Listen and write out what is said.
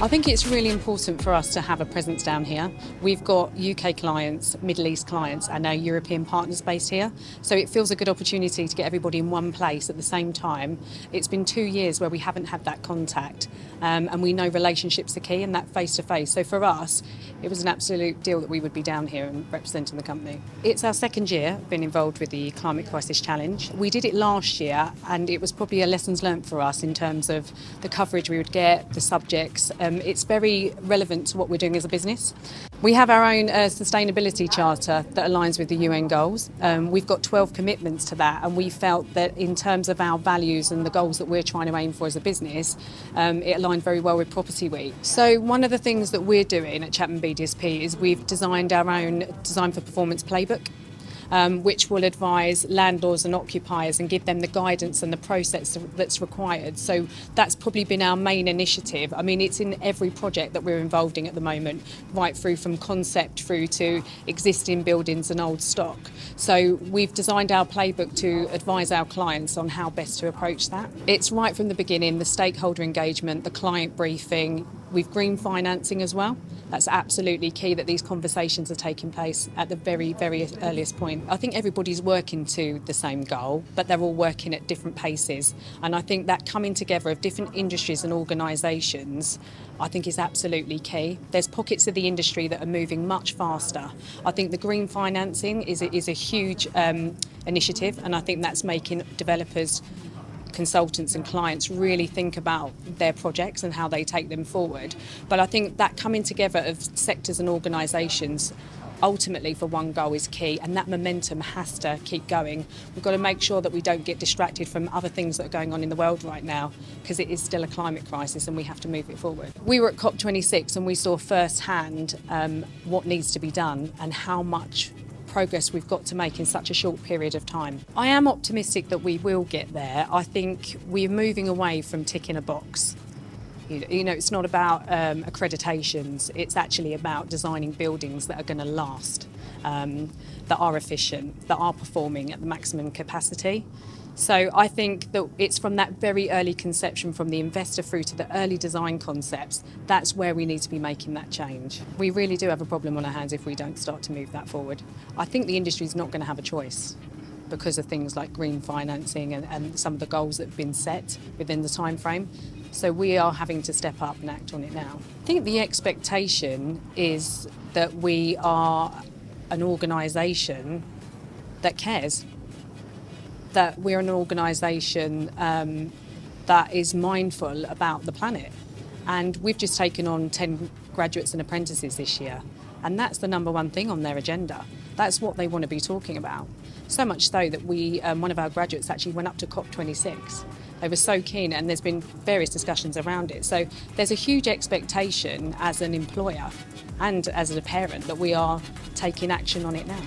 I think it's really important for us to have a presence down here. We've got UK clients, Middle East clients, and our European partners based here. So it feels a good opportunity to get everybody in one place at the same time. It's been 2 years where we haven't had that contact, and we know relationships are key and that face to face. So for us, it was an absolute deal that we would be down here and representing the company. It's our second year being involved with the Climate Crisis Challenge. We did it last year, and it was probably a lessons learnt for us in terms of the coverage we would get, the subjects. It's very relevant to what we're doing as a business. We have our own sustainability charter that aligns with the UN goals. We've got 12 commitments to that, and we felt that in terms of our values and the goals that we're trying to aim for as a business, it aligned very well with Property Week. So one of the things that we're doing at Chapman BDSP is we've designed our own Design for Performance playbook, which will advise landlords and occupiers and give them the guidance and the process that's required. So that's probably been our main initiative. I mean, it's in every project that we're involved in at the moment, right through from concept through to existing buildings and old stock. So we've designed our playbook to advise our clients on how best to approach that. It's right from the beginning, the stakeholder engagement, the client briefing. We've green financing as well. That's absolutely key that these conversations are taking place at the very, very earliest point. I think everybody's working to the same goal, but they're all working at different paces. And I think that coming together of different industries and organisations, I think is absolutely key. There's pockets of the industry that are moving much faster. I think the green financing is a huge initiative, and I think that's making developers, consultants and clients really think about their projects and how they take them forward. But I think that coming together of sectors and organisations ultimately for one goal is key, and that momentum has to keep going. We've got to make sure that we don't get distracted from other things that are going on in the world right now, because it is still a climate crisis and we have to move it forward. We were at COP26 and we saw firsthand what needs to be done and how much progress we've got to make in such a short period of time. I am optimistic that we will get there. I think we're moving away from ticking a box. You know, it's not about accreditations, it's actually about designing buildings that are going to last, that are efficient, that are performing at the maximum capacity. So I think that it's from that very early conception, from the investor through to the early design concepts, that's where we need to be making that change. We really do have a problem on our hands if we don't start to move that forward. I think the industry is not going to have a choice because of things like green financing and some of the goals that have been set within the time frame. So we are having to step up and act on it now. I think the expectation is that we are an organisation that cares, that we're an organisation that is mindful about the planet. And we've just taken on 10 graduates and apprentices this year, and that's the number one thing on their agenda. That's what they want to be talking about. So much so that one of our graduates actually went up to COP26. They were so keen, and there's been various discussions around it. So there's a huge expectation as an employer and as a parent that we are taking action on it now.